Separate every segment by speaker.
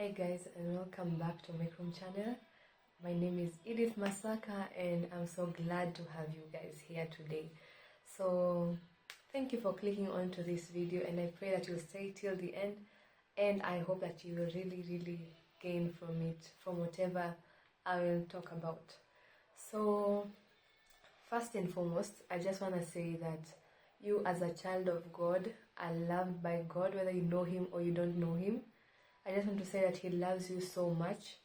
Speaker 1: Hey guys, and welcome back to my home channel. My name is Edith Masaka and I'm so glad to have you guys here today. So thank you for clicking on to this video, and I pray that you'll stay till the end, and I hope that you will really gain from it, from whatever I will talk about. So first and foremost, I just want to say that you as a child of God are loved by God, whether you know him or you don't know him. I just want to say that he loves you so much.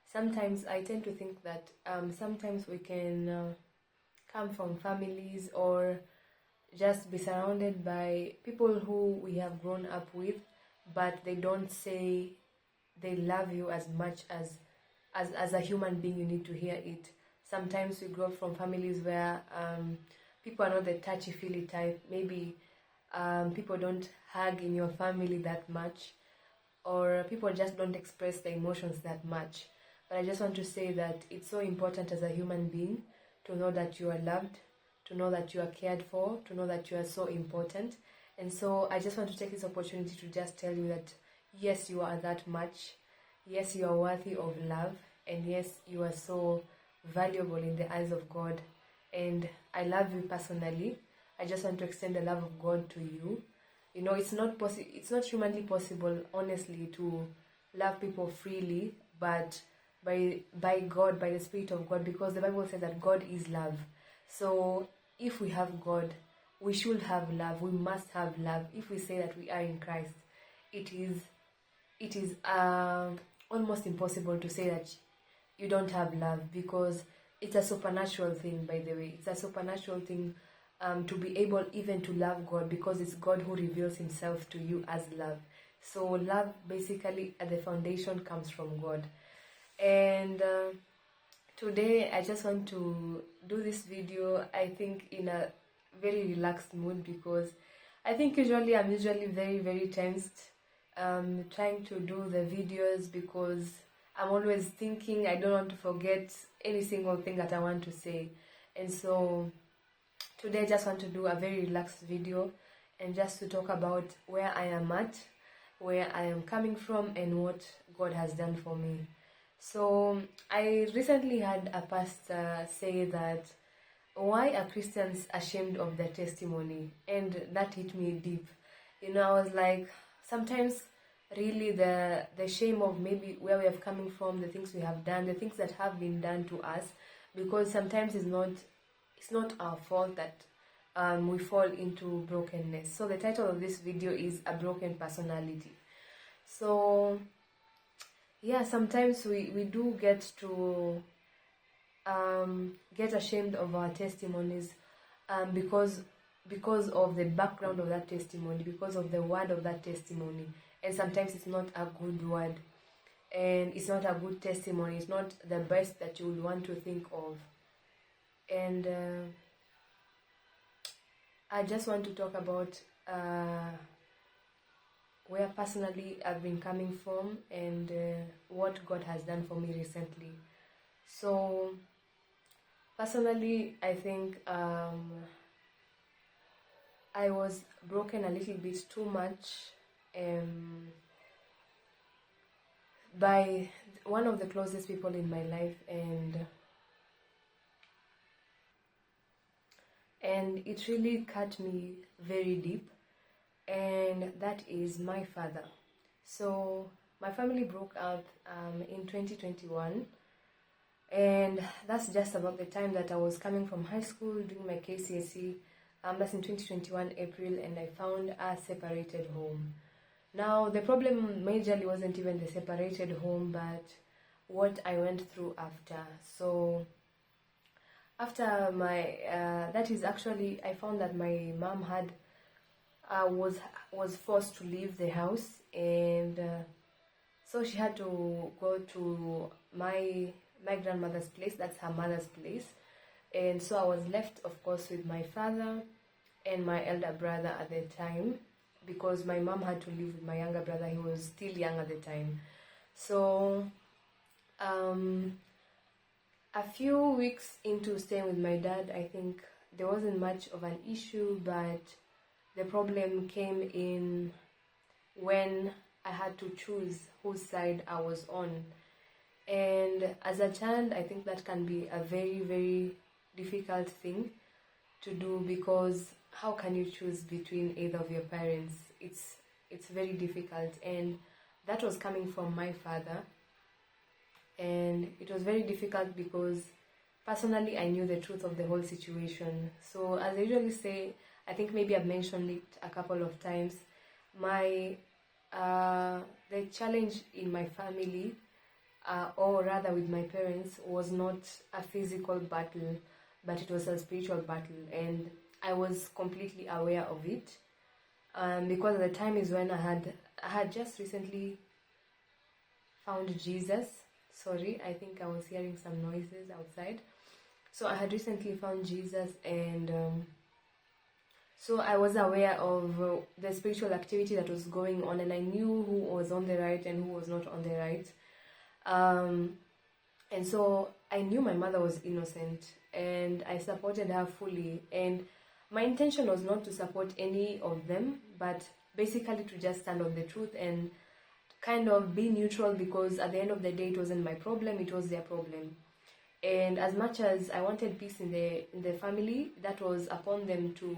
Speaker 1: Sometimes I tend to think that sometimes we can come from families or just be surrounded by people who we have grown up with, but they don't say they love you as much as a human being. You need to hear it. Sometimes we grow up from families where people are not the touchy-feely type. Maybe people don't hug in your family that much, or people just don't express their emotions that much. But I just want to say that it's so important as a human being to know that you are loved, to know that you are cared for, to know that you are so important. And so I just want to take this opportunity to just tell you that yes, you are that much. Yes, you are worthy of love. And yes, you are so valuable in the eyes of God. And I love you personally. I just want to extend the love of God to you. You know, it's not humanly possible, honestly, to love people freely, but by God, by the Spirit of God, because the Bible says that God is love. So if we have God, we should have love. We must have love. If we say that we are in Christ, it is almost impossible to say that you don't have love, because it's a supernatural thing. By the way, it's a supernatural thing. To be able even to love God, because it's God who reveals himself to you as love. So love basically at the foundation comes from God. And today I just want to do this video, I think, in a very relaxed mood, because I think I'm usually very tensed trying to do the videos, because I'm always thinking I don't want to forget any single thing that I want to say. And so today I just want to do a very relaxed video and just to talk about where I am at, where I am coming from, and what God has done for me. So I recently had a pastor say that, why are Christians ashamed of their testimony? And that hit me deep. You know, I was like, sometimes really the shame of maybe where we are coming from, the things we have done, the things that have been done to us, because sometimes it's not our fault that we fall into brokenness. So the title of this video is A Broken Personality. So yeah, sometimes we do get to get ashamed of our testimonies because of the background of that testimony, because of the word of that testimony. And sometimes it's not a good word, and it's not a good testimony. It's not the best that you would want to think of. And I just want to talk about where personally I've been coming from, and what God has done for me recently. So personally, I think I was broken a little bit too much by one of the closest people in my life, and it really cut me very deep, and that is my father. So my family broke up in 2021, and that's just about the time that I was coming from high school doing my KCSE. That's in 2021 April, and I found a separated home. Now the problem majorly wasn't even the separated home, but what I went through after. So after my that is actually, I found that my mom had was forced to leave the house, and so she had to go to my grandmother's place. That's her mother's place. And so I was left, of course, with my father and my elder brother at the time, because my mom had to live with my younger brother. He was still young at the time. So a few weeks into staying with my dad, I think there wasn't much of an issue, but the problem came in when I had to choose whose side I was on. And as a child, I think that can be a very, very difficult thing to do, because how can you choose between either of your parents? It's very difficult, and that was coming from my father, and it was very difficult because personally I knew the truth of the whole situation. So as I usually say, I think maybe I've mentioned it a couple of times, my the challenge in my family, or rather with my parents, was not a physical battle, but it was a spiritual battle, and I was completely aware of it, because at the time is when I had just recently found Jesus. Sorry, I think I was hearing some noises outside. So I had recently found Jesus, and so I was aware of the spiritual activity that was going on, and I knew who was on the right and who was not on the right. And so I knew my mother was innocent, and I supported her fully. And my intention was not to support any of them, but basically to just stand on the truth and kind of be neutral, because at the end of the day, it wasn't my problem, it was their problem. And as much as I wanted peace in the family, that was upon them to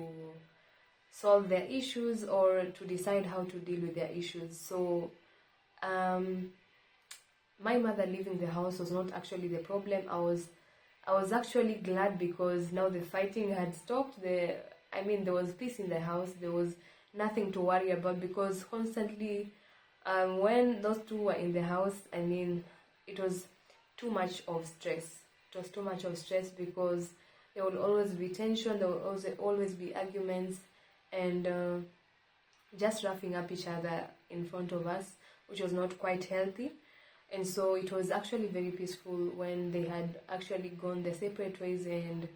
Speaker 1: solve their issues or to decide how to deal with their issues. So my mother leaving the house was not actually the problem. I was actually glad, because now the fighting had stopped. There was peace in the house. There was nothing to worry about, because constantly, when those two were in the house, it was too much of stress. It was too much of stress, because there will always be tension. There will always be arguments, and just roughing up each other in front of us, which was not quite healthy. And so it was actually very peaceful when they had actually gone their separate ways, and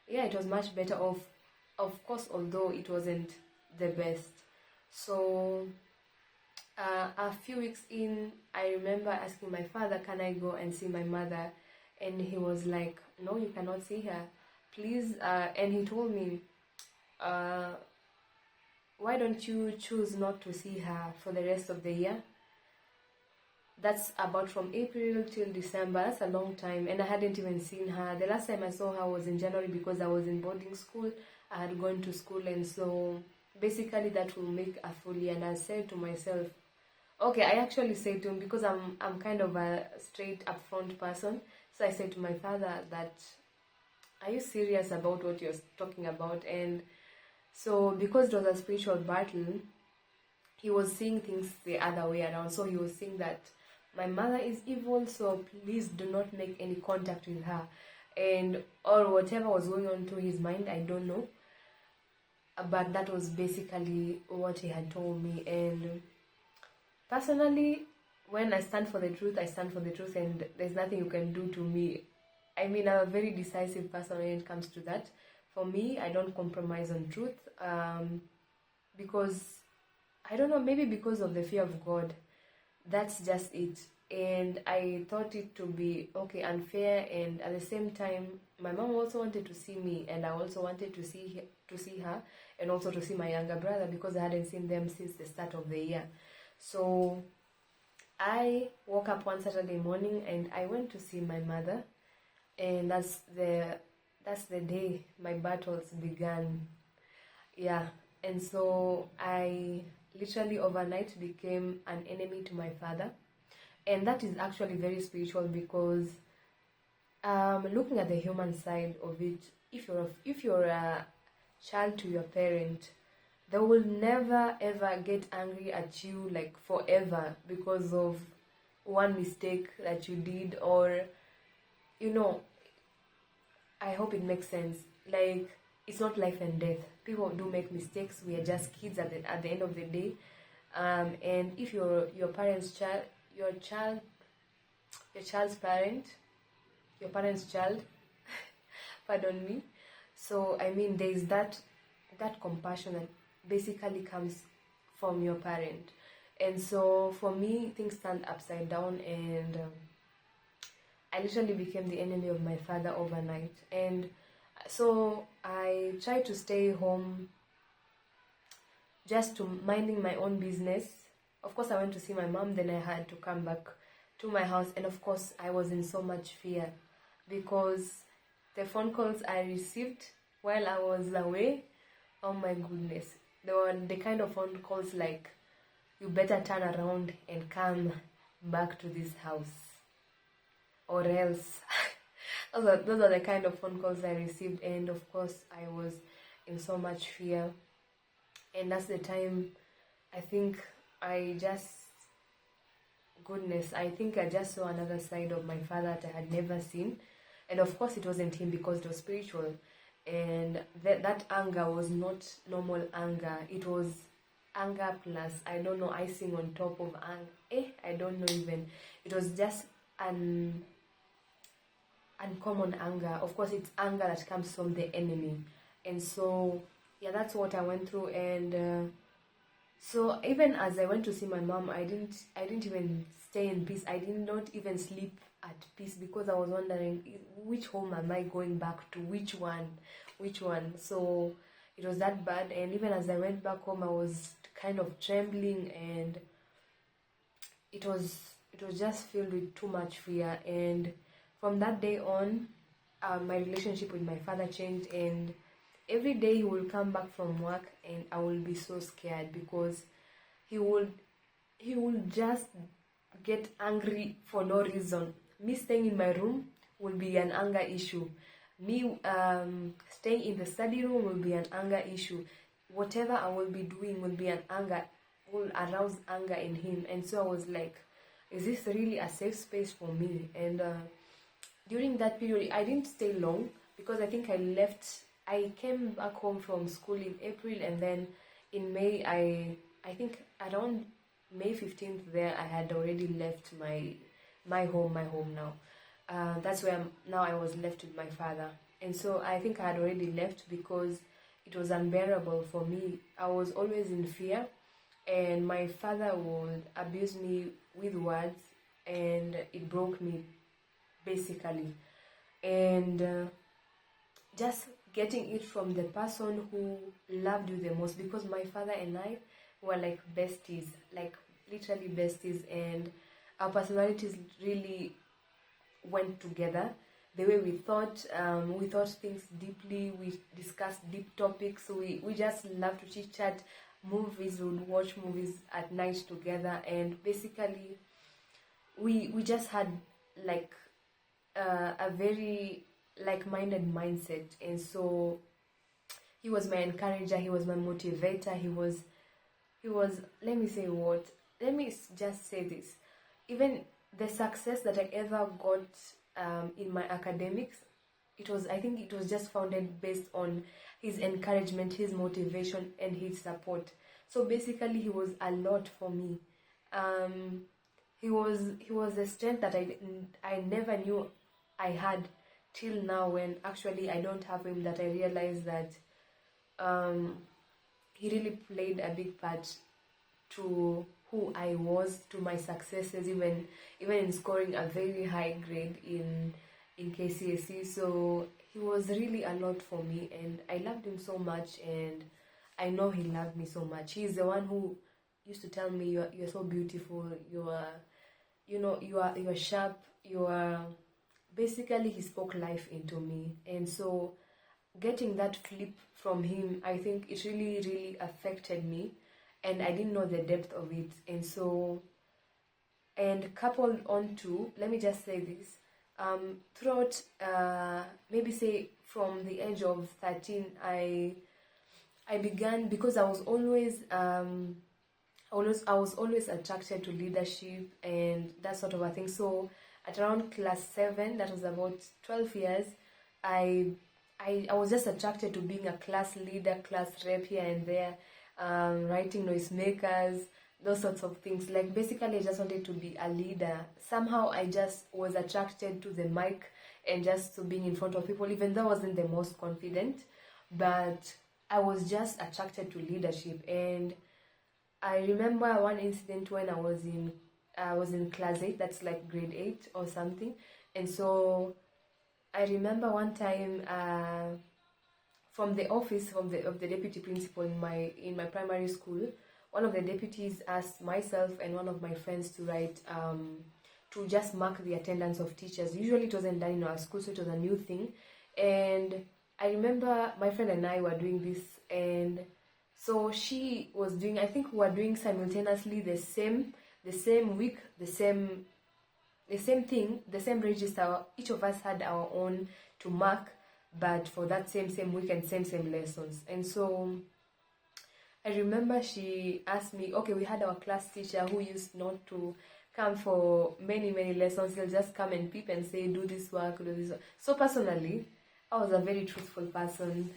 Speaker 1: yeah, it was much better off, of course, although it wasn't the best. So a few weeks in, I remember asking my father, can I go and see my mother? And he was like, no, you cannot see her, please. And he told me, why don't you choose not to see her for the rest of the year? That's about from April till December. That's a long time, and I hadn't even seen her. The last time I saw her was in January, because I was in boarding school. I had gone to school, and so basically that will make a full year. And I said to myself, okay, I actually said to him, because I'm kind of a straight upfront person. So I said to my father that, are you serious about what you're talking about? And so because it was a spiritual battle, he was seeing things the other way around. So he was saying that my mother is evil, so please do not make any contact with her. And or whatever was going on through his mind, I don't know. But that was basically what he had told me. And personally, when I stand for the truth, I stand for the truth, and there's nothing you can do to me. I'm a very decisive person when it comes to that. For me, I don't compromise on truth, because I don't know, maybe because of the fear of God. That's just it. And I thought it to be unfair, and at the same time, my mom also wanted to see me, and I also wanted to see her, and also to see my younger brother, because I hadn't seen them since the start of the year. So I woke up one Saturday morning and I went to see my mother, and that's the day my battles began. Yeah, and so I literally overnight became an enemy to my father, and that is actually very spiritual, because looking at the human side of it, if you're a child to your parent, they will never ever get angry at you like forever because of one mistake that you did, or I hope it makes sense. Like, it's not life and death. People do make mistakes. We are just kids at the end of the day. And if your parents' child, your child's parent, your parents' child, pardon me. So there is that compassion that basically comes from your parent. And so for me, things turned upside down, and I literally became the enemy of my father overnight. And so I tried to stay home, just to minding my own business. of course I went to see my mom, then I had to come back to my house, and of course I was in so much fear because the phone calls I received while I was away, oh my goodness, they were the kind of phone calls like, you better turn around and come back to this house or else. Those are the kind of phone calls I received, and of course I was in so much fear. And that's the time I think I just, goodness, I think I just saw another side of my father that I had never seen. And of course it wasn't him because it was spiritual, and that anger was not normal anger. It was anger plus, I don't know, icing on top of anger. I don't know even. It was just an uncommon anger. Of course it's anger that comes from the enemy. And so yeah, that's what I went through. And so even as I went to see my mom, I didn't even stay in peace. I did not even sleep at peace because I was wondering, which home am I going back to? Which one? So it was that bad. And even as I went back home, I was kind of trembling, and it was just filled with too much fear. And from that day on, my relationship with my father changed, and every day he will come back from work and I will be so scared because he will just get angry for no reason. Me staying in my room will be an anger issue. Me staying in the study room will be an anger issue. Whatever I will be doing will be an anger, will arouse anger in him. And so I was like, is this really a safe space for me? And during that period, I didn't stay long because I think I came back home from school in April, and then in May, I think around May 15th there, I had already left my home now. That's where now I was left with my father. And so I think I had already left because it was unbearable for me. I was always in fear, and my father would abuse me with words, and it broke me basically. And just getting it from the person who loved you the most, because my father and I were like besties, like literally besties, and our personalities really went together. The way we thought things deeply, we discussed deep topics, so we just love to chit chat. Movies, we would watch movies at night together, and basically we just had like a very like-minded mindset. And so he was my encourager, he was my motivator, he was let me just say this, even the success that I ever got in my academics, I think it was just founded based on his encouragement, his motivation, and his support. So basically he was a lot for me. He was a strength that I never knew I had till now, when actually I don't have him, that I realized that he really played a big part to who I was, to my successes, even in scoring a very high grade in KCSE. So he was really a lot for me, and I loved him so much, and I know he loved me so much. He's the one who used to tell me, you're so beautiful, you're sharp, basically he spoke life into me. And so getting that flip from him, I think it really, really affected me, and I didn't know the depth of it. And so, and coupled on to, let me just say this, throughout, maybe say from the age of 13, I began, because I was always attracted to leadership and that sort of a thing. So at around class 7, that was about 12 years, I was just attracted to being a class leader, class rep here and there, writing noisemakers, those sorts of things. Like basically I just wanted to be a leader. Somehow I just was attracted to the mic and just to being in front of people, even though I wasn't the most confident, but I was just attracted to leadership. And I remember one incident when I was in class 8, that's like grade 8 or something. And so I remember one time from the office of the deputy principal in my primary school, one of the deputies asked myself and one of my friends to write, to just mark the attendance of teachers. Usually it wasn't done in our school, so it was a new thing. And I remember my friend and I were doing this, and so she was doing, I think we were doing simultaneously the same week, the same thing, the same register. Each of us had our own to mark, but for that same week and same lessons. And so I remember she asked me, okay, we had our class teacher who used not to come for many lessons. He'll just come and peep and say, do this work, do this work. So personally, I was a very truthful person.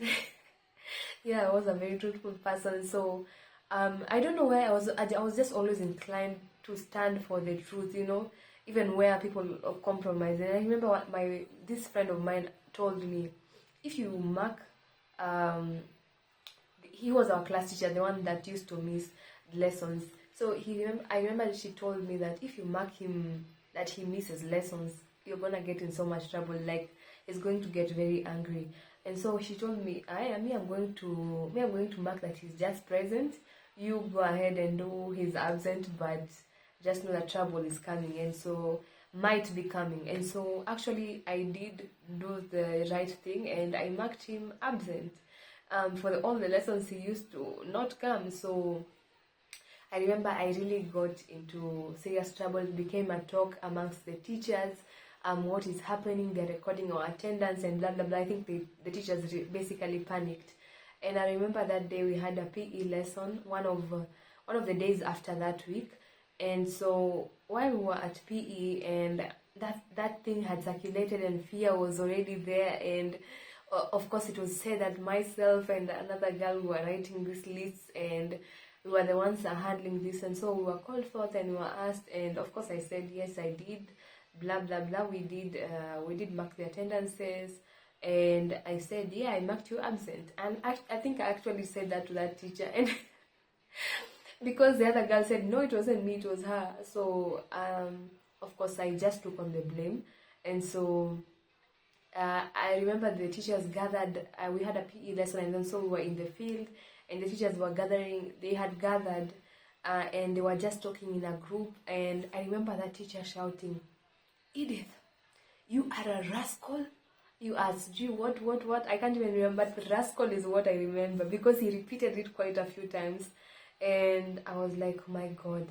Speaker 1: Yeah, I was a very truthful person. So I don't know why I was just always inclined to stand for the truth, you know, even where people compromise. And I remember what this friend of mine told me, if you mark, he was our class teacher, the one that used to miss lessons. So I remember she told me that if you mark him that he misses lessons, you're gonna get in so much trouble. Like, he's going to get very angry. And so she told me, I'm going to mark that he's just present. You go ahead and do his absent, but just know that trouble is coming, and so might be coming. And so actually I did do the right thing, and I marked him absent for all the lessons he used to not come. So I remember I really got into serious trouble. It became a talk amongst the teachers. What is happening? They're recording our attendance and blah blah blah. I think the teachers basically panicked. And I remember that day we had a PE lesson, one of the days after that week. And so while we were at PE, and that thing had circulated, and fear was already there, and of course it was said that myself and another girl were writing these lists, and we were the ones that are handling this. And so we were called forth and we were asked, and of course I said yes, I did, blah blah blah. We did mark the attendances, and I said, yeah, I marked you absent. And I think I actually said that to that teacher, and because the other girl said no, it wasn't me, it was her. So of course I just took on the blame. And so I remember the teachers gathered. We had a PE lesson, and then so we were in the field, and the teachers were gathering. They had gathered, and they were just talking in a group. And I remember that teacher shouting, "Edith, you are a rascal." You asked, gee, what? I can't even remember, but rascal is what I remember, because he repeated it quite a few times. And I was like, oh my God.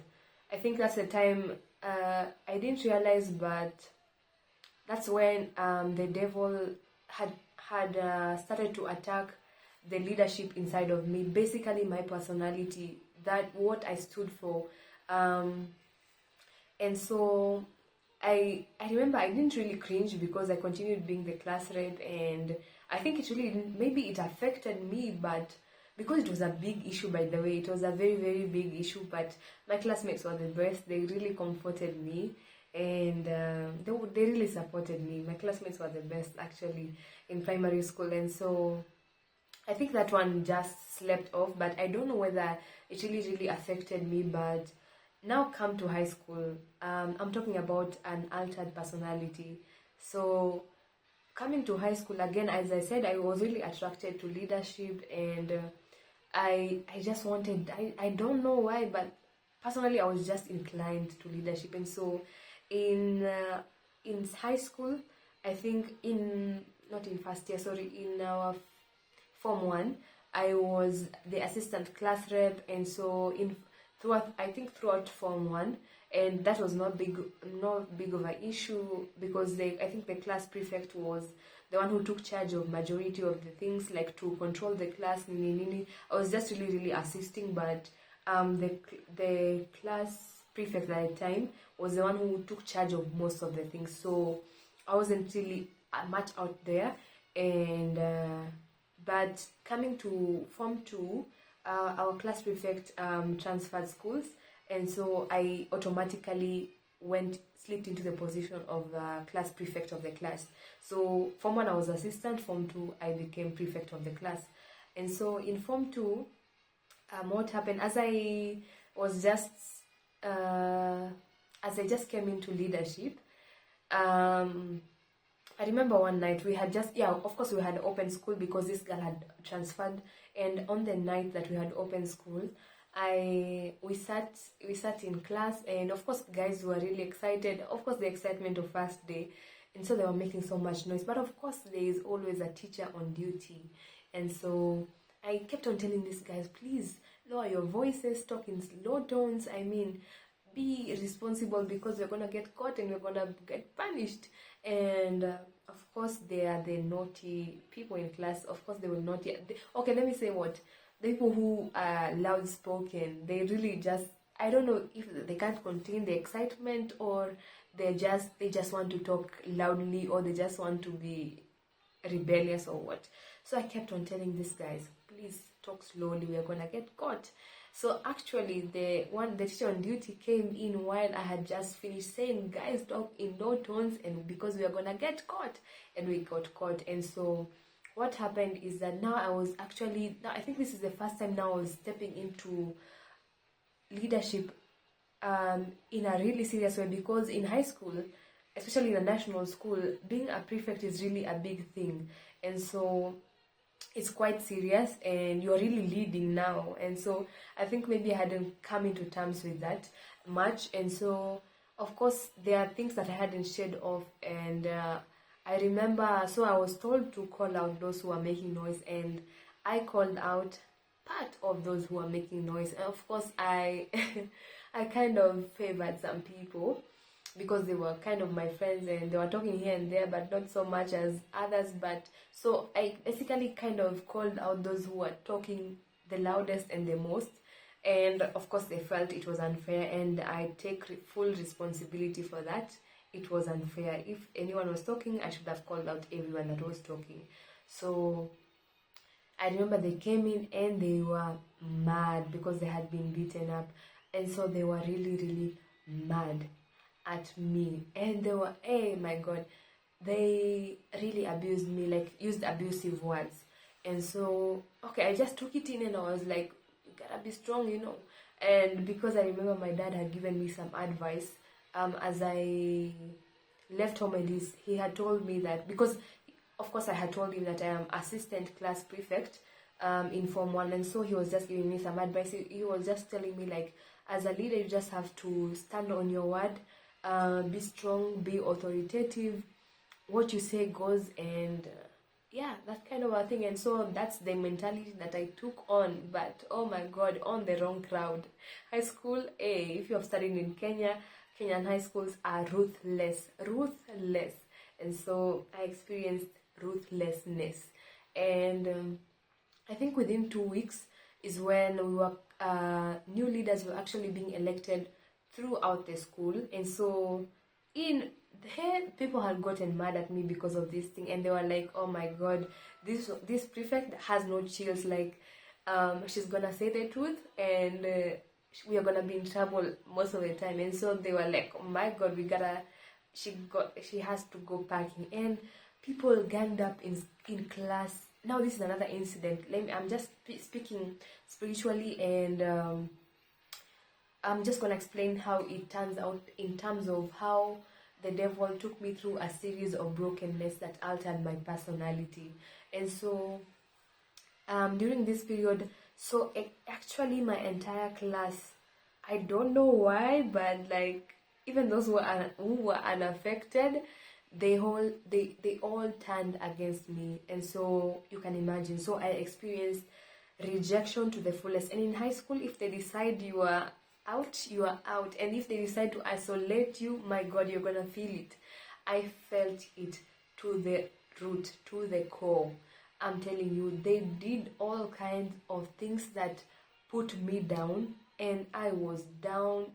Speaker 1: I think that's the time I didn't realize, but that's when the devil had started to attack the leadership inside of me, basically my personality, that what I stood for. And so I remember I didn't really cringe, because I continued being the class rep, and I think it really didn't, maybe it affected me, but because it was a big issue, by the way, it was a very big issue. But my classmates were the best. They really comforted me, and they really supported me. My classmates were the best, actually, in primary school. And so I think that one just slept off, but I don't know whether it really affected me. But now come to high school, I'm talking about an altered personality. So coming to high school again, as I said, I was really attracted to leadership, and I just wanted, I don't know why, but personally I was just inclined to leadership. And so in high school, I think not in first year, sorry, in our Form 1, I was the assistant class rep. And so throughout Form 1, and that was not big of an issue, because I think the class prefect was the one who took charge of majority of the things, like to control the class. I was just really assisting, but the class prefect at the time was the one who took charge of most of the things. So I wasn't really much out there. And but coming to Form 2, our class prefect transferred schools, and so I automatically slipped into the position of the class prefect of the class. So Form 1 I was assistant, Form 2 I became prefect of the class. And so in Form 2, what happened, as I just came into leadership, I remember one night we had of course we had open school, because this girl had transferred. And on the night that we had open school, we sat in class, and of course guys were really excited, of course the excitement of first day, and so they were making so much noise. But of course there is always a teacher on duty, and so I kept on telling these guys, please lower your voices, talk in low tones. I mean, be responsible, because we're gonna get caught and we're gonna get punished. And of course they are the naughty people in class. Of course they will not okay, let me say what the people who are loud spoken, they really just, I don't know if they can't contain the excitement, or they just want to talk loudly, or they just want to be rebellious or what. So I kept on telling these guys, please talk slowly, we're gonna get caught. So actually the teacher on duty came in while I had just finished saying, guys, talk in low tones, and because we are gonna get caught, and we got caught. And so what happened is that now I think this is the first time now I was stepping into leadership in a really serious way, because in high school, especially in a national school, being a prefect is really a big thing. And so it's quite serious, and you're really leading now. And so I think maybe I hadn't come into terms with that much. And so of course there are things that I hadn't shared off, and I remember, so I was told to call out those who are making noise, and I called out part of those who are making noise. And of course I I kind of favored some people, because they were kind of my friends, and they were talking here and there, but not so much as others. But so I basically kind of called out those who were talking the loudest and the most, and of course they felt it was unfair, and I take full responsibility for that. It was unfair. If anyone was talking, I should have called out everyone that was talking. So I remember they came in and they were mad because they had been beaten up, and so they were really, really mad at me. And they were, hey my god, they really abused me, like used abusive words. And so okay, I just took it in, and I was like, you gotta be strong, you know. And because I remember my dad had given me some advice as I left home, and he had told me that, because of course I had told him that I am assistant class prefect in Form 1, and so he was just giving me some advice. He was just telling me, like, as a leader you just have to stand on your word, be strong, be authoritative, what you say goes, and yeah, that kind of a thing. And so that's the mentality that I took on. But oh my god, on the wrong crowd. High school, if you have studied in Kenya, Kenyan high schools are ruthless. And so I experienced ruthlessness. And I think within 2 weeks is when we were new leaders were actually being elected throughout the school. And so in here, people had gotten mad at me because of this thing, and they were like, oh my god, this prefect has no chills, like she's gonna say the truth, and we are gonna be in trouble most of the time. And so they were like, oh my god, she has to go packing. And people ganged up in class. Now this is another incident. I'm just speaking spiritually, and I'm just gonna explain how it turns out in terms of how the devil took me through a series of brokenness that altered my personality. And so during this period, so actually my entire class, I don't know why, but like even those who were unaffected, they all turned against me. And so you can imagine, so I experienced rejection to the fullest. And in high school, if they decide you are out, you are out. And if they decide to isolate you, my god, you're gonna feel it. I felt it to the root, to the core. I'm telling you, they did all kinds of things that put me down, and I was down,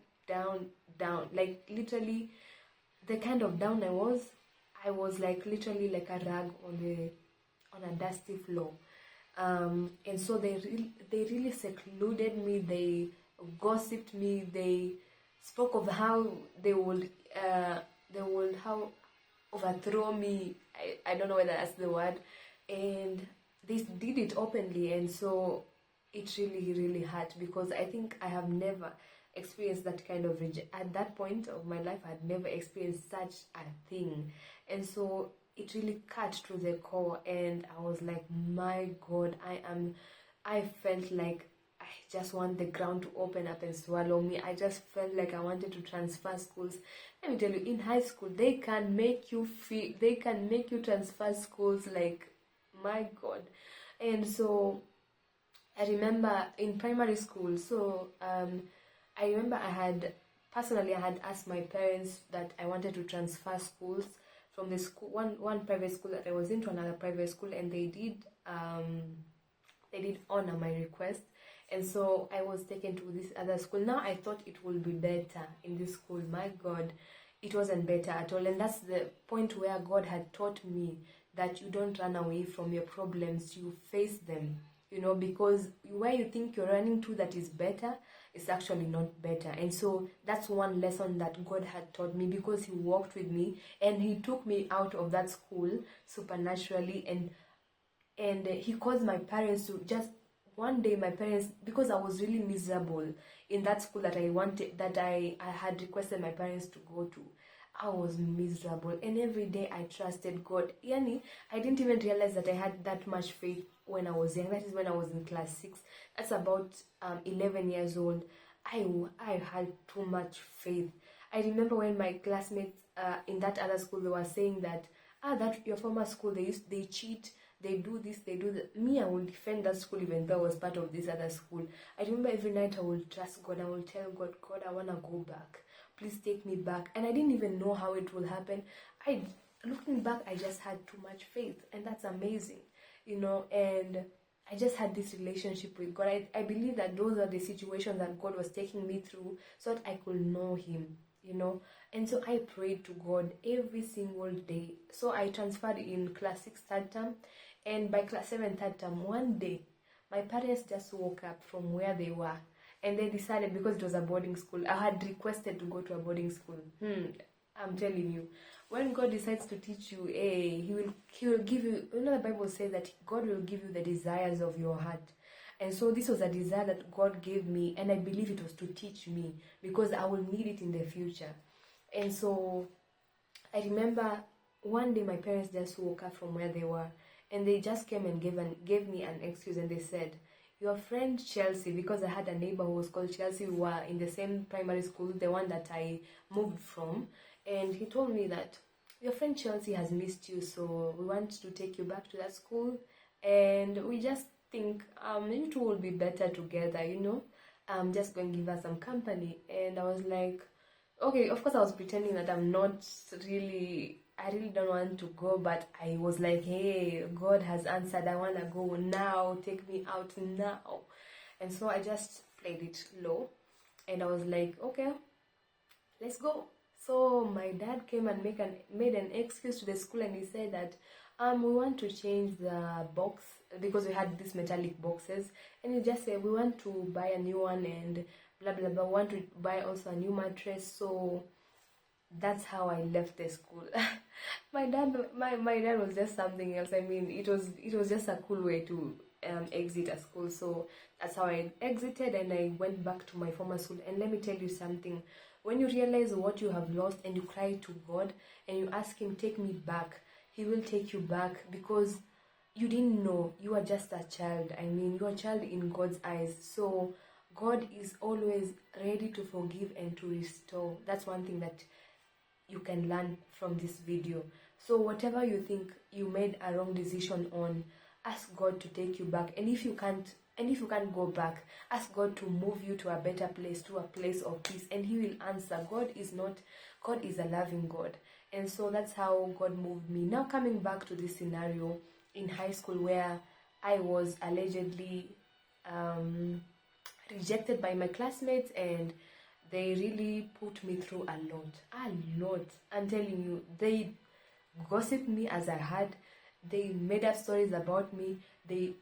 Speaker 1: like literally the kind of down I was like literally like a rag on a dusty floor. And so they really secluded me. They gossiped me. They spoke of how they would how overthrow me. I don't know whether that's the word. And they did it openly. And so it really hurt, because I think I have never experienced that kind of at that point of my life. I had never experienced such a thing. And so it really cut to the core, and I was like, my god, I felt like I just want the ground to open up and swallow me. I just felt like I wanted to transfer schools. Let me tell you, in high school, they can make you transfer schools, like, my God. And so I remember in primary school, so I remember I had asked my parents that I wanted to transfer schools from the school, one private school that I was in, to another private school, and they did honor my request. And so I was taken to this other school. Now I thought it would be better in this school. My God, it wasn't better at all. And that's the point where God had taught me that you don't run away from your problems, you face them. You know, because where you think you're running to that is better, it's actually not better. And so that's one lesson that God had taught me, because He walked with me and He took me out of that school supernaturally, and He caused my parents to just, one day my parents, because I was really miserable in that school that I had requested my parents to go to. I was miserable, and every day I trusted God. Yani, I didn't even realize that I had that much faith when I was young. That is when I was in class 6. That's about 11 years old. I had too much faith. I remember when my classmates in that other school, they were saying that that your former school, they cheat, they do this, they do that. Me, I will defend that school even though I was part of this other school. I remember every night I will trust God. I will tell God, God, I want to go back. Please take me back. And I didn't even know how it will happen. Looking back, I just had too much faith, and that's amazing, you know. And I just had this relationship with God. I believe that those are the situations that God was taking me through so that I could know Him, you know. And so I prayed to God every single day. So I transferred in class 6 third term, and by class 7 third term, one day my parents just woke up from where they were, and they decided, because it was a boarding school, I had requested to go to a boarding school. I'm telling you, when God decides to teach you, He will give you, you know, the Bible says that God will give you the desires of your heart. And so this was a desire that God gave me, and I believe it was to teach me, because I will need it in the future. And so I remember one day my parents just woke up from where they were, and they just came and gave me an excuse, and they said, your friend Chelsea, because I had a neighbor who was called Chelsea, we were in the same primary school, the one that I moved from, and he told me that your friend Chelsea has missed you, so we want to take you back to that school, and we just think you two will be better together, you know. Just going to give her some company. And I was like, okay, of course I was pretending that I really don't want to go, but I was like, hey, God has answered, I want to go now, take me out now. And so I just played it low, and I was like, okay, let's go. So my dad came and made an excuse to the school, and he said that we want to change the box, because we had these metallic boxes, and he just said we want to buy a new one and blah blah blah, we want to buy also a new mattress. So that's how I left the school. my dad was just something else. I mean, it was just a cool way to exit a school. So that's how I exited, and I went back to my former school. And let me tell you something, when you realize what you have lost and you cry to God and you ask Him, take me back, He will take you back, because you didn't know, you are just a child. I mean, you are a child in God's eyes. So God is always ready to forgive and to restore. That's one thing that you can learn from this video. So whatever you think you made a wrong decision on, ask God to take you back. And if you can't go back, ask God to move you to a better place, to a place of peace, and He will answer. God is a loving God. And so that's how God moved me. Now coming back to this scenario in high school, where I was allegedly rejected by my classmates, and they really put me through a lot. I'm telling you, they gossiped me as I had. They made up stories about me. They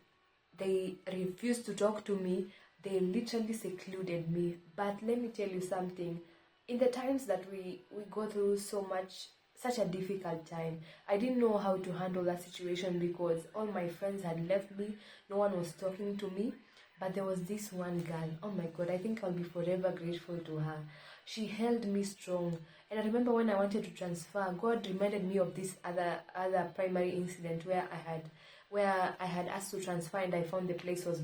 Speaker 1: refused to talk to me. They literally secluded me. But let me tell you something. In the times that we go through such a difficult time, I didn't know how to handle that situation, because all my friends had left me. No one was talking to me. But there was this one girl, oh my God, I think I'll be forever grateful to her. She held me strong. And I remember when I wanted to transfer, God reminded me of this other primary incident where I had asked to transfer, and I found the place was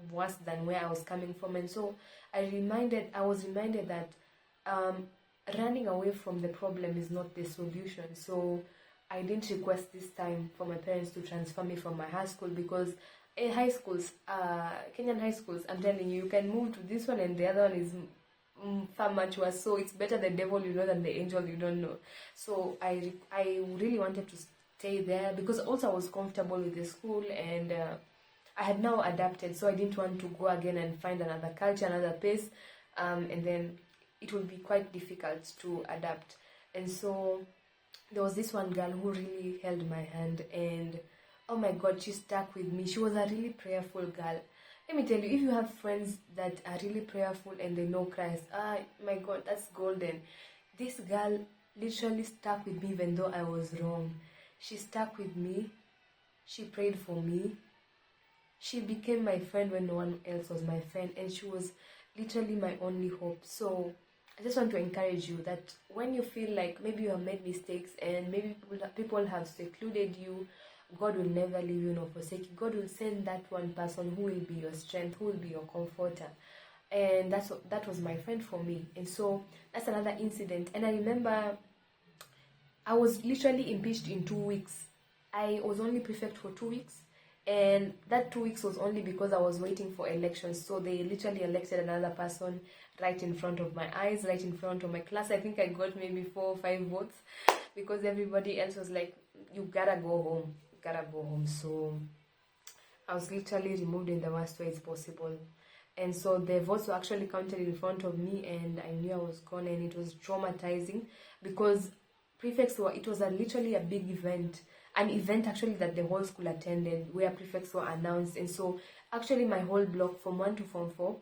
Speaker 1: worse than where I was coming from. And so I was reminded that running away from the problem is not the solution. So I didn't request this time for my parents to transfer me from my high school, because in high schools, Kenyan high schools, I'm telling you, you can move to this one and the other one is far much worse. So it's better the devil you know than the angel you don't know. So I really wanted to stay there, because also I was comfortable with the school, and I had now adapted, so I didn't want to go again and find another culture, another pace, and then it would be quite difficult to adapt. And so there was this one girl who really held my hand, and oh my God, she stuck with me. She was a really prayerful girl. Let me tell you, if you have friends that are really prayerful and they know Christ, my God, that's golden. This girl literally stuck with me even though I was wrong. She stuck with me. She prayed for me. She became my friend when no one else was my friend, and she was literally my only hope. So I just want to encourage you that when you feel like maybe you have made mistakes and maybe people have secluded you, God will never leave you nor forsake you. God will send that one person who will be your strength, who will be your comforter. And that was my friend for me. And so that's another incident. And I remember I was literally impeached in 2 weeks. I was only prefect for 2 weeks. And that 2 weeks was only because I was waiting for elections. So they literally elected another person right in front of my eyes, right in front of my class. I think I got maybe 4 or 5 votes, because everybody else was like, you gotta go home. You gotta go home. So I was literally removed in the worst ways possible. And so the votes were actually counted in front of me, and I knew I was gone, and it was traumatizing, because it was literally a big event. An event actually that the whole school attended, where prefects were announced. And so actually my whole block from 1 to form 4,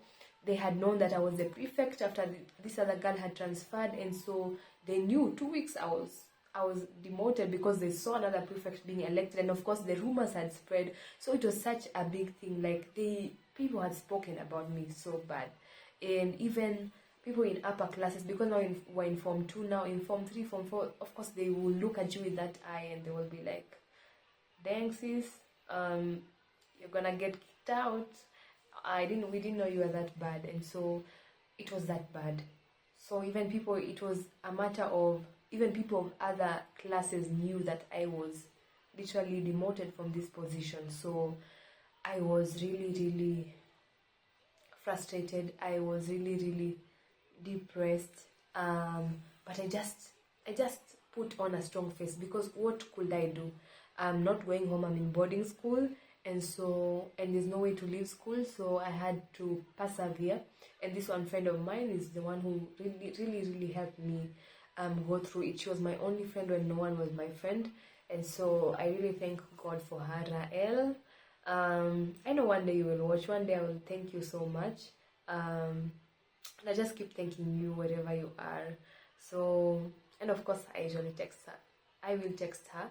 Speaker 1: they had known that I was the prefect after this other girl had transferred. And so they knew 2 weeks I was demoted, because they saw another prefect being elected, and of course the rumors had spread. So it was such a big thing. Like, people had spoken about me so bad, and even people in upper classes, because now we're in form 2 now, in form 3, form 4, of course they will look at you with that eye, and they will be like, dang sis, you're gonna get kicked out. We didn't know you were that bad. And so it was that bad. So it was a matter of, even people of other classes knew that I was literally demoted from this position. So I was really, really frustrated. I was really, really depressed. But I just put on a strong face, because what could I do? I'm not going home. I'm in boarding school, and there's no way to leave school. So I had to persevere. And this one friend of mine is the one who really, really, really helped me go through it. She was my only friend when no one was my friend. And so I really thank God for her, Rael. I know one day you will watch. One day I will thank you so much. And I just keep thanking you wherever you are. So, and of course, I usually text her. I will text her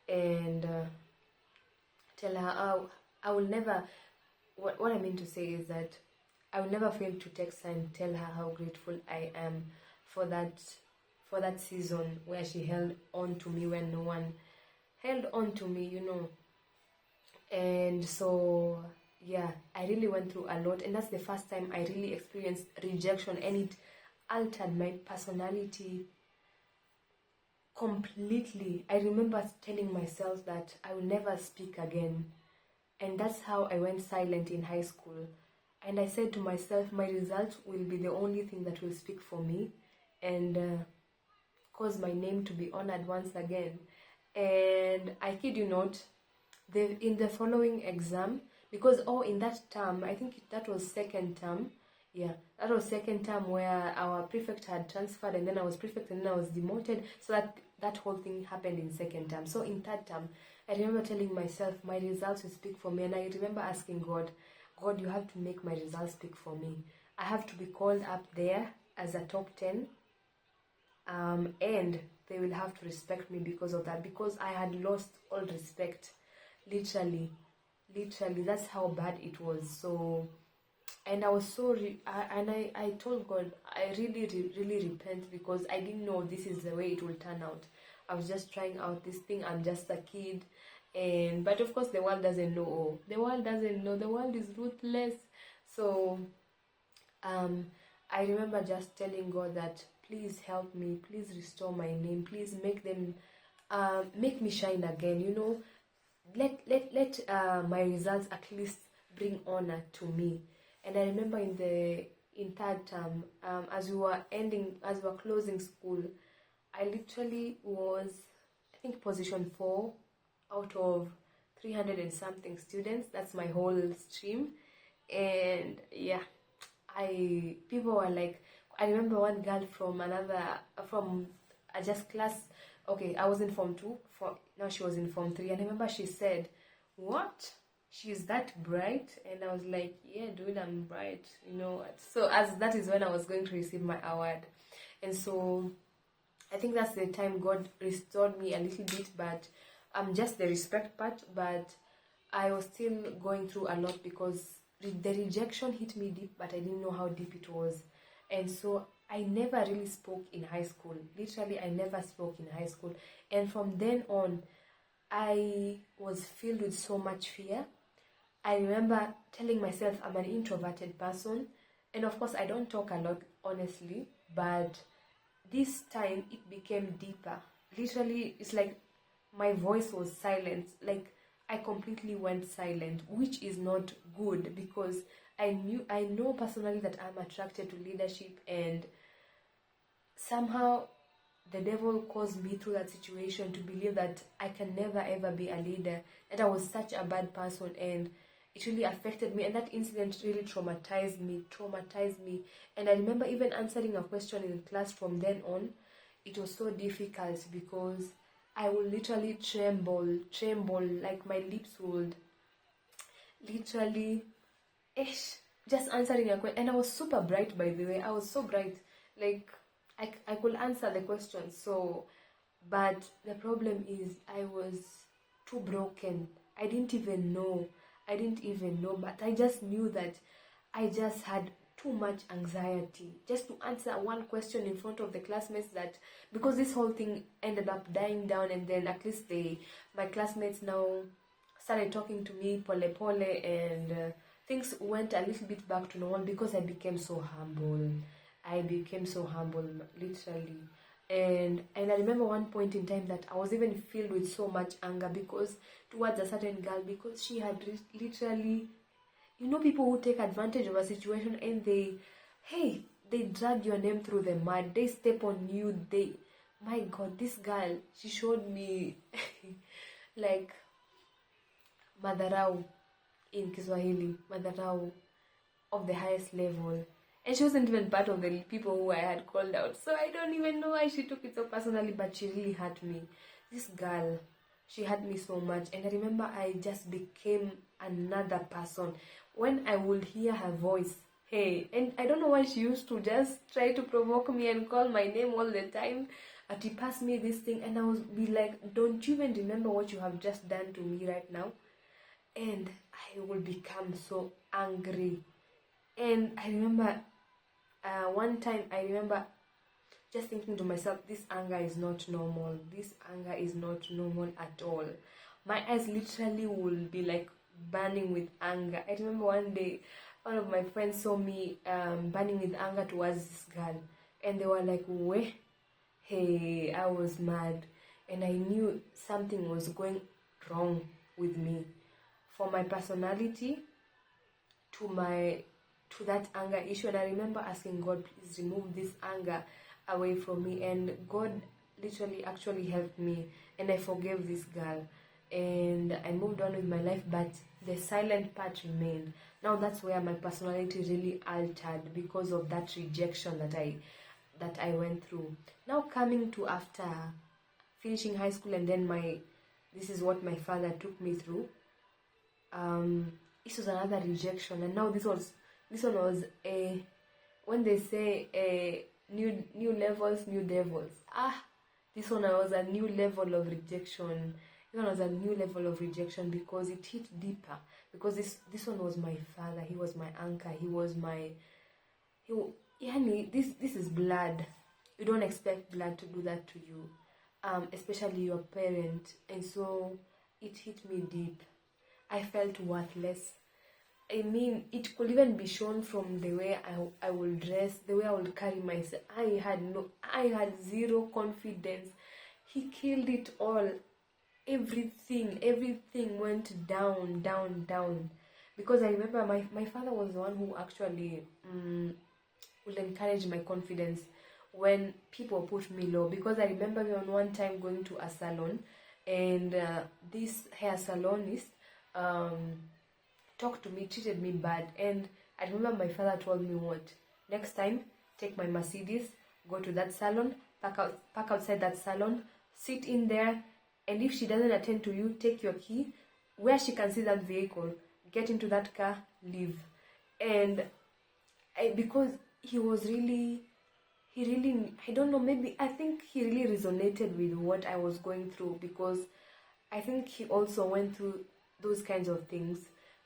Speaker 1: and tell her, I will never, what I mean to say is that I will never fail to text her and tell her how grateful I am for that season where she held on to me when no one held on to me, And so, yeah, I really went through a lot, and that's the first time I really experienced rejection, and it altered my personality completely. I remember telling myself that I will never speak again, and that's how I went silent in high school. And I said to myself, my result will be the only thing that will speak for me, and cause my name to be honored once again. And I kid you not, in the following exam, because in that term, I think that was second term, that was second term, where our prefect had transferred, and then I was prefect, and then I was demoted. So that whole thing happened in second term. So in third term, I remember telling myself my results will speak for me, and I remember asking God, you have to make my results speak for me. I have to be called up there as a top 10, and they will have to respect me because of that, because I had lost all respect. Literally, that's how bad it was. So, and I was so I told God, I really, really repent, because I didn't know this is the way it will turn out. I was just trying out this thing. I'm just a kid, And but of course the world doesn't know. Oh, the world doesn't know. The world is ruthless. So I remember just telling God that please help me, please restore my name, please make them make me shine again, you know. Let my results at least bring honor to me. And I remember in third term, as we were closing school, I literally was, I think, position 4 out of 300 and something students. That's my whole stream. And yeah, people were like, I remember one girl from just class. Okay, I was in form 2. Now she was in form 3, and I remember she said, "What? She's that bright?" And I was like, "Yeah, dude, I'm bright." You know. So as that is when I was going to receive my award, and so I think that's the time God restored me a little bit, but just the respect part. But I was still going through a lot because the rejection hit me deep, but I didn't know how deep it was. And so I never really spoke in high school. Literally, I never spoke in high school. And from then on, I was filled with so much fear. I remember telling myself I'm an introverted person. And of course, I don't talk a lot, honestly, but this time it became deeper. Literally, it's like my voice was silent. Like I completely went silent, which is not good because I know personally that I'm attracted to leadership, and somehow the devil caused me through that situation to believe that I can never ever be a leader, that I was such a bad person, and it really affected me. And that incident really traumatized me. And I remember even answering a question in class from then on. It was so difficult because I would literally tremble, like my lips would literally, just answering a question. And I was super bright, by the way. I was so bright, like I could answer the question. So, but the problem is I was too broken. I didn't even know. But I just knew that I just had too much anxiety just to answer one question in front of the classmates, that because this whole thing ended up dying down, and then at least my classmates now started talking to me pole pole, and things went a little bit back to normal because I became so humble. Literally. And I remember one point in time that I was even filled with so much anger because towards a certain girl, because she had literally, you know, people who take advantage of a situation, and they drag your name through the mud, they step on you, my God, this girl, she showed me like madharau in Kiswahili, madharau of the highest level. And she wasn't even part of the people who I had called out. So I don't even know why she took it so personally, but she really hurt me. This girl, she hurt me so much. And I remember I just became another person. When I would hear her voice, hey, and I don't know why she used to just try to provoke me and call my name all the time. She passed me this thing, and I would be like, don't you even remember what you have just done to me right now? And I will become so angry. And I remember one time, I remember just thinking to myself, this anger is not normal. This anger is not normal at all. My eyes literally will be like burning with anger. I remember one day, one of my friends saw me burning with anger towards this girl. And they were like, weh? Hey, I was mad. And I knew something was going wrong with me. For my personality, to that anger issue. And I remember asking God, please remove this anger away from me. And God literally actually helped me, and I forgave this girl, and I moved on with my life. But the silent part remained. Now that's where my personality really altered because of that rejection that I went through. Now coming to after finishing high school, and then this is what my father took me through. This was another rejection, and now this one was a, when they say new levels, new devils. This one was a new level of rejection. This one was a new level of rejection because it hit deeper. Because this one was my father. He was my anchor. This is blood. You don't expect blood to do that to you, especially your parent. And so it hit me deep. I felt worthless. I mean, it could even be shown from the way I will dress, the way I will carry myself. I had zero confidence. He killed it all. Everything went down, down, down. Because I remember my father was the one who actually will encourage my confidence when people put me low. Because I remember one time going to a salon, and this hair salonist talked to me, treated me bad. And I remember my father told me, what, next time, take my Mercedes, go to that salon, park outside that salon, sit in there, and if she doesn't attend to you, take your key, where she can see that vehicle, get into that car, leave. And because he really, I don't know, maybe, I think he really resonated with what I was going through, because I think he also went through those kinds of things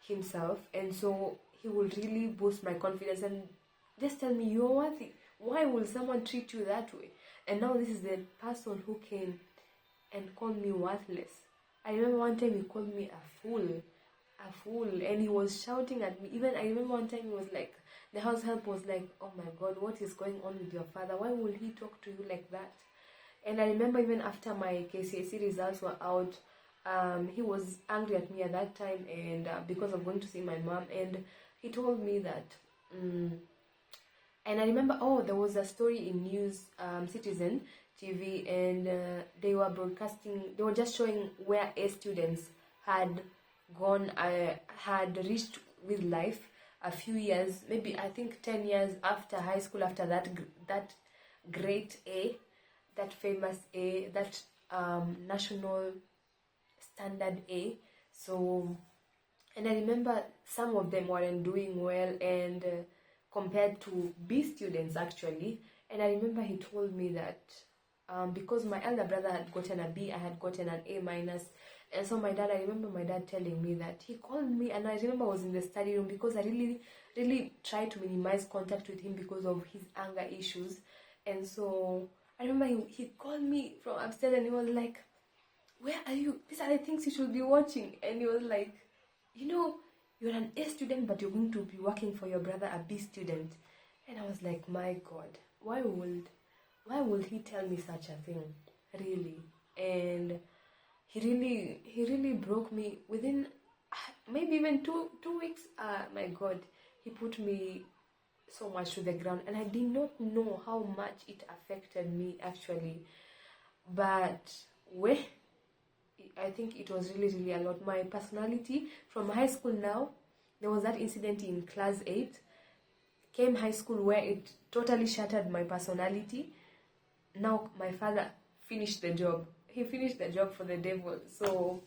Speaker 1: himself, and so he will really boost my confidence and just tell me, you're worthy. Why will someone treat you that way? And now this is the person who came and called me worthless. I remember one time he called me a fool, and he was shouting at me. Even I remember one time he was like, the house help was like, oh my God, what is going on with your father? Why will he talk to you like that? And I remember even after my KCSE results were out, he was angry at me at that time, and because of going to see my mom, and he told me that, and I remember, there was a story in News Citizen TV, and they were broadcasting, they were just showing where A students had gone, had reached with life a few years, maybe I think 10 years after high school, after that great A, that famous A, that national standard A. So, and I remember some of them weren't doing well, and compared to B students actually. And I remember he told me that because my elder brother had gotten a B, I had gotten an A minus. And so I remember my dad telling me that. He called me, and I remember I was in the study room, because I really tried to minimize contact with him because of his anger issues. And so I remember he called me from upstairs, and he was like, where are you? These are the things you should be watching. And he was like, you're an A student, but you're going to be working for your brother, a B student. And I was like, my God, why would he tell me such a thing, really? And he really broke me within maybe even two weeks. My God, he put me so much to the ground, and I did not know how much it affected me actually. But I think it was really a lot. My personality from high school, now there was that incident in class 8, came high school where it totally shattered my personality. Now my father finished the job. He finished the job for the devil. So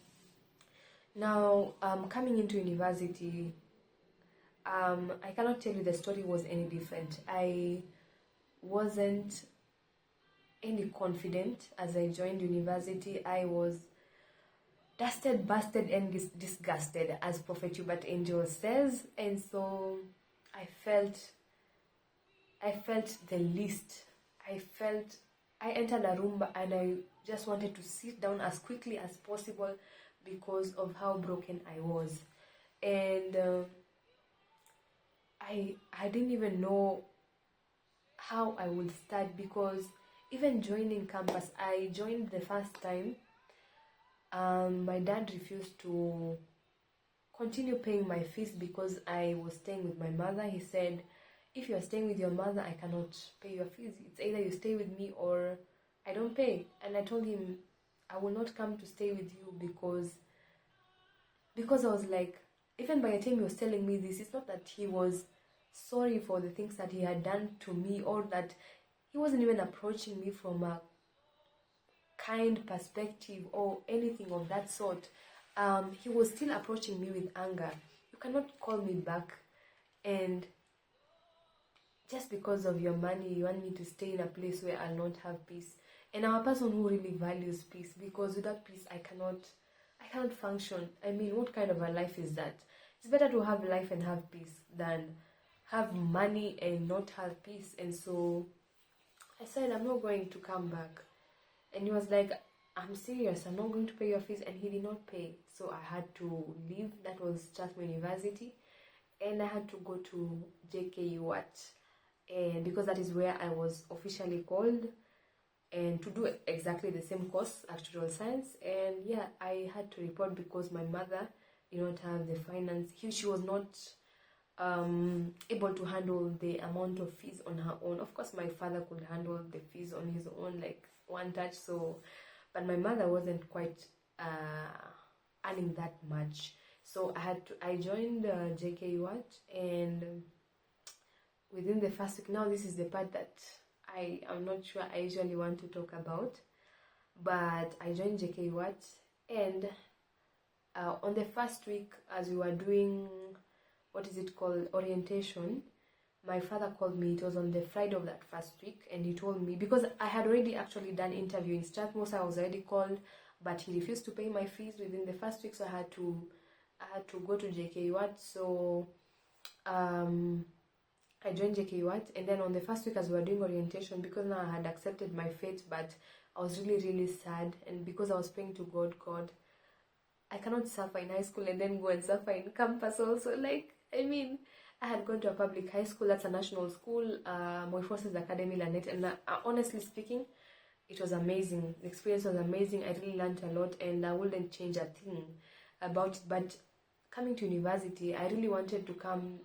Speaker 1: now coming into university, I cannot tell you the story was any different. I wasn't any confident as I joined university. I was dusted, busted, and disgusted, as Prophet Hubert Angel says. And so I felt the least. I entered a room, and I just wanted to sit down as quickly as possible because of how broken I was. And I didn't even know how I would start, because even joining campus, I joined the first time. My dad refused to continue paying my fees because I was staying with my mother. He said, if you're staying with your mother, I cannot pay your fees. It's either you stay with me or I don't pay. And I told him, I will not come to stay with you, because I was like, even by the time he was telling me this, it's not that he was sorry for the things that he had done to me, or that he wasn't even approaching me from a kind perspective or anything of that sort. He was still approaching me with anger. You cannot call me back, and just because of your money, you want me to stay in a place where I'll not have peace. And I'm a person who really values peace, because without peace, I cannot function. I mean, what kind of a life is that? It's better to have life and have peace than have money and not have peace. And so I said, I'm not going to come back. And he was like, I'm serious, I'm not going to pay your fees. And he did not pay. So I had to leave. That was Strathmore University. And I had to go to JKU and because that is where I was officially called, and to do exactly the same course, actuarial science. And yeah, I had to report because my mother did not have the finance. She was not able to handle the amount of fees on her own. Of course, my father could handle the fees on his own, like one touch. So, but my mother wasn't quite earning that much. So I joined JKU and within the first week. Now this is the part that I am not sure I usually want to talk about, but I joined JKU and on the first week, as we were doing, what is it called, orientation, my father called me. It was on the Friday of that first week, and he told me, because I had already actually done interview in Strathmore, so I was already called, but he refused to pay my fees within the first week, so I had to go to JKU. So I joined JKU and then on the first week, as we were doing orientation, because now I had accepted my fate, but I was really sad, and because I was praying to God, I cannot suffer in high school and then go and suffer in campus also. Like, I mean, I had gone to a public high school, that's a national school, Moi Forces Academy Lanet, and honestly speaking, it was amazing. The experience was amazing. I really learned a lot, and I wouldn't change a thing about it. But coming to university, I really wanted to come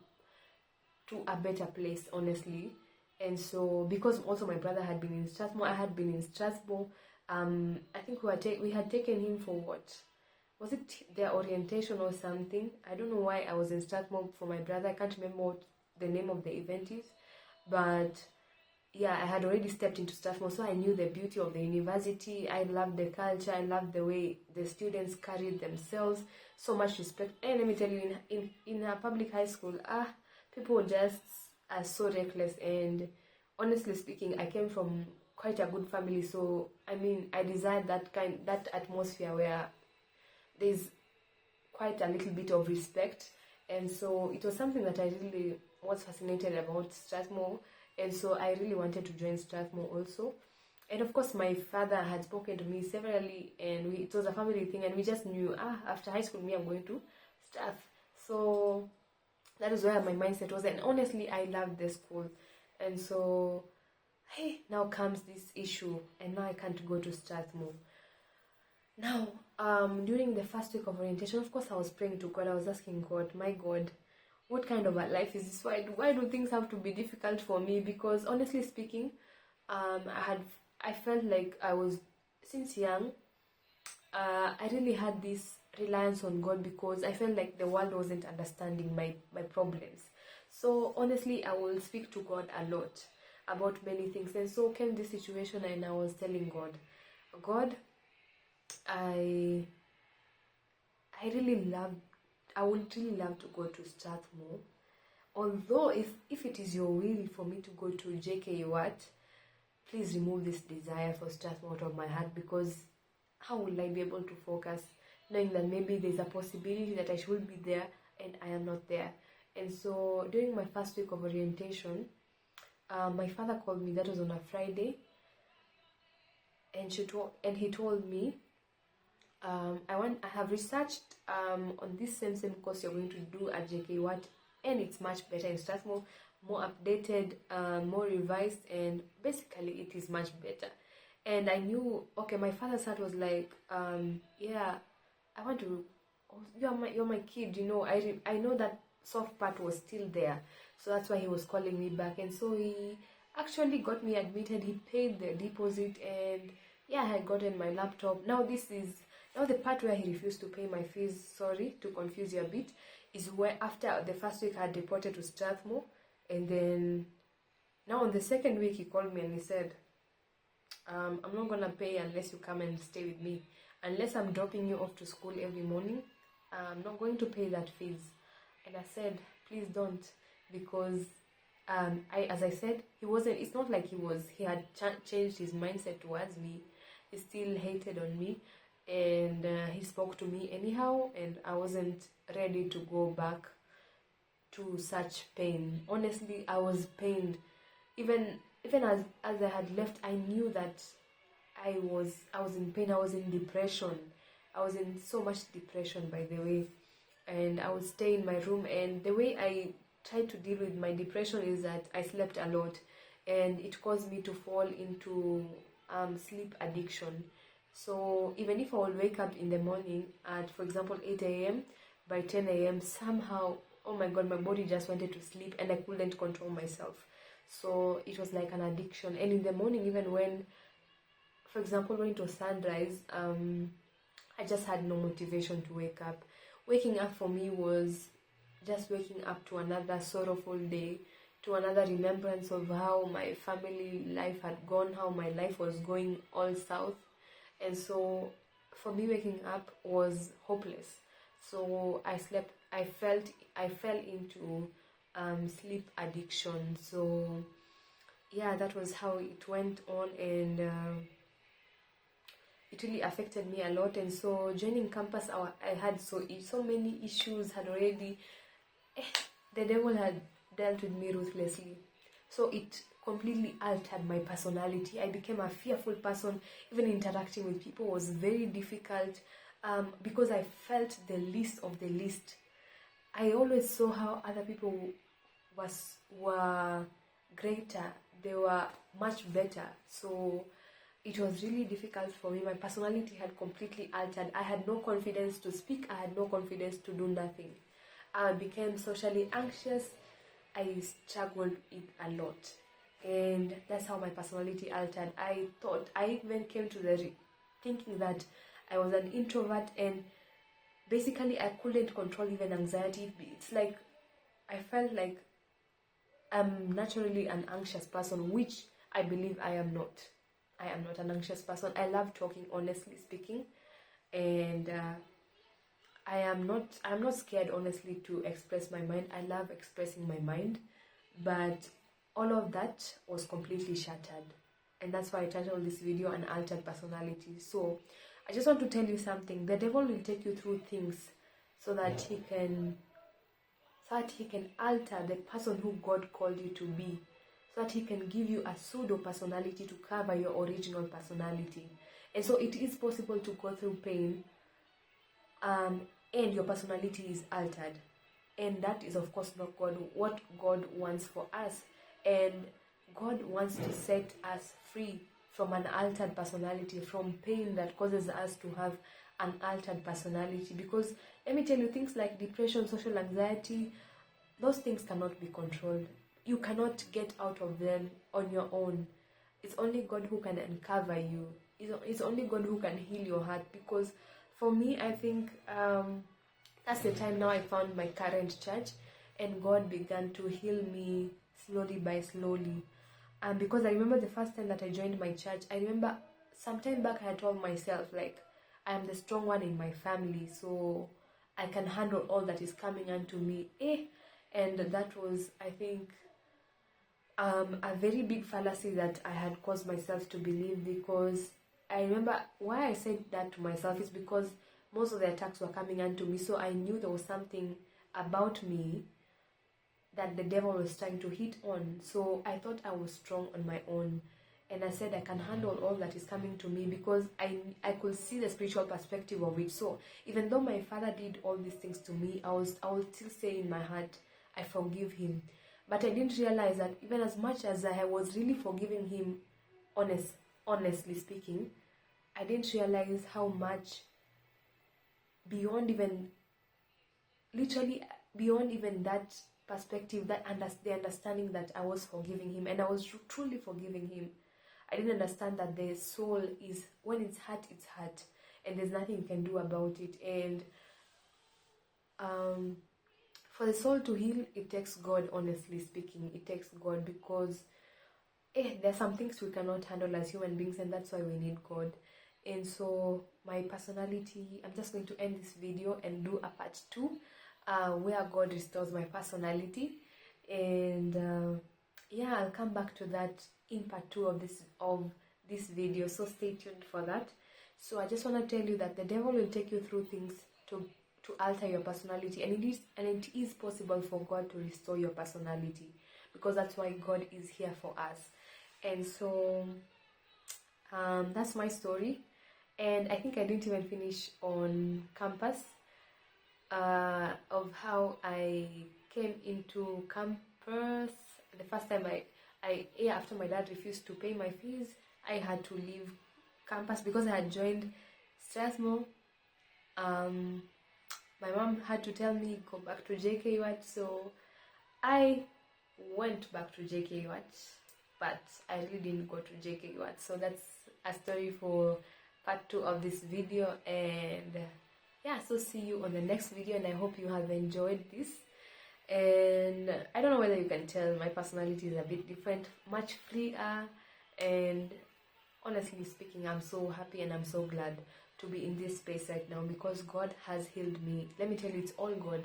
Speaker 1: to a better place, honestly. And so, because also my brother had been in Strathmore, I had been in Strasbourg. I think we had taken him for what? Was it their orientation or something? I don't know why I was in Strathmore for my brother. I can't remember what the name of the event is. But yeah, I had already stepped into Strathmore, so I knew the beauty of the university. I loved the culture. I loved the way the students carried themselves. So much respect. And let me tell you, in a public high school, people just are so reckless. And honestly speaking, I came from quite a good family, so I mean, I desired that atmosphere where there's quite a little bit of respect. And so it was something that I really was fascinated about Strathmore, and so I really wanted to join Strathmore also. And of course, my father had spoken to me severally, and it was a family thing, and we just knew, after high school, I'm going to Strath. So that is where my mindset was, and honestly, I loved the school. And so, hey, now comes this issue, and now I can't go to Strathmore. Now, during the first week of orientation, of course, I was praying to God. I was asking God, my God, what kind of a life is this? Why do things have to be difficult for me? Because honestly speaking, I felt like I was, since young, I really had this reliance on God, because I felt like the world wasn't understanding my problems. So honestly, I will speak to God a lot about many things. And so came this situation, and I was telling God, I would really love to go to Strathmore. Although if it is your will for me to go to JKU, please remove this desire for Strathmore out of my heart, because how will I be able to focus knowing that maybe there's a possibility that I should be there and I am not there? And so during my first week of orientation, my father called me. That was on a Friday, and he told me, I have researched on this same course you're going to do at JKU, and it's much better in Strathmore, more updated, more revised, and basically it is much better. And I knew, okay, my father's heart was like, yeah, I want to. You're my kid, you know. I know that soft part was still there, so that's why he was calling me back. And so he actually got me admitted. He paid the deposit, and yeah, I had gotten my laptop. Now the part where he refused to pay my fees. Sorry to confuse you a bit. Is where after the first week I had reported to Strathmore, and then now on the second week he called me and he said, I'm not gonna pay unless you come and stay with me. Unless I'm dropping you off to school every morning, I'm not going to pay that fees. And I said, please don't, because as I said, he wasn't. It's not like he had changed his mindset towards me. He still hated on me, and he spoke to me anyhow, and I wasn't ready to go back to such pain. Honestly, I was pained. Even as I had left, I knew that I was in pain. I was in depression. I was in so much depression, by the way. And I would stay in my room, and the way I tried to deal with my depression is that I slept a lot, and it caused me to fall into sleep addiction. So even if I would wake up in the morning at, for example, 8 a.m., by 10 a.m., somehow, oh my god, my body just wanted to sleep and I couldn't control myself. So it was like an addiction. And in the morning, even when, for example, when it was sunrise, I just had no motivation to wake up. Waking up for me was just waking up to another sorrowful day, to another remembrance of how my family life had gone, how my life was going all south. And so for me, waking up was hopeless. So I fell into sleep addiction. So yeah, that was how it went on, and it really affected me a lot. And so joining campus, I had so many issues. Had already the devil had dealt with me ruthlessly, so it completely altered my personality. I became a fearful person. Even interacting with people was very difficult, because I felt the least of the least. I always saw how other people were greater. They were much better. So it was really difficult for me. My personality had completely altered. I had no confidence to speak. I had no confidence to do nothing. I became socially anxious. I struggled it a lot. And that's how my personality altered. I even came to the thinking that I was an introvert, and basically I couldn't control even anxiety. It's like I felt like I'm naturally an anxious person, which I believe I am not. I am not an anxious person. I love talking, honestly speaking, and I'm not scared, honestly, to express my mind. I love expressing my mind, but all of that was completely shattered, and that's why I titled this video "An Altered Personality." So I just want to tell you something. The devil will take you through things so that he can alter the person who God called you to be, so that he can give you a pseudo personality to cover your original personality. And so it is possible to go through pain, and your personality is altered. And that is, of course, not what God wants for us. And God wants to set us free from an altered personality, from pain that causes us to have an altered personality. Because let me tell you, things like depression, social anxiety, those things cannot be controlled. You cannot get out of them on your own. It's only God who can uncover you. It's only God who can heal your heart. Because for me, I think that's the time now I found my current church, and God began to heal me slowly by slowly. Because I remember the first time that I joined my church, I remember some time back I had told myself, like, I am the strong one in my family, so I can handle all that is coming unto me. And that was, I think, a very big fallacy that I had caused myself to believe, because I remember why I said that to myself is because most of the attacks were coming unto me, so I knew there was something about me that the devil was trying to hit on. So I thought I was strong on my own, and I said I can handle all that is coming to me, because I could see the spiritual perspective of it. So even though my father did all these things to me, I would still say in my heart, I forgive him. But I didn't realize that even as much as I was really forgiving him, honestly speaking, I didn't realize how much beyond even, literally beyond even that perspective, the understanding that I was forgiving him, and I was truly forgiving him. I didn't understand that the soul is, when it's hurt, and there's nothing you can do about it. And for the soul to heal, it takes God, honestly speaking. It takes God, because there are some things we cannot handle as human beings, and that's why we need God. And so my personality, I'm just going to end this video and do a part 2, where God restores my personality. And yeah, I'll come back to that in part 2 of this video, so stay tuned for that. So I just want to tell you that the devil will take you through things to alter your personality, and it is possible for God to restore your personality, because that's why God is here for us. And so That's my story, and I think I didn't even finish on campus of how I came into campus. The first time yeah, after my dad refused to pay my fees, I had to leave campus because I had joined Strasmo. My mom had to tell me go back to JKUAT, so I went back to JKUAT, but I really didn't go to JKUAT. So that's a story for part 2 of this video, and yeah, so see you on the next video, and I hope you have enjoyed this. And I don't know whether you can tell, my personality is a bit different, much freer, and honestly speaking, I'm so happy and I'm so glad to be in this space right now because God has healed me. Let me tell you, it's all God.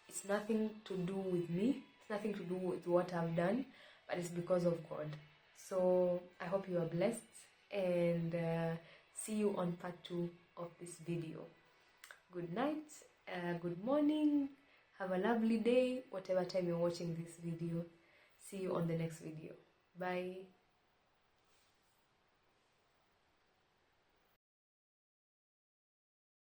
Speaker 1: It's nothing to do with me, it's nothing to do with what I've done, but it's because of God. So I hope you are blessed, and see you on part 2 of this video. Good night, good morning, have a lovely day, whatever time you're watching this video. See you on the next video. Bye.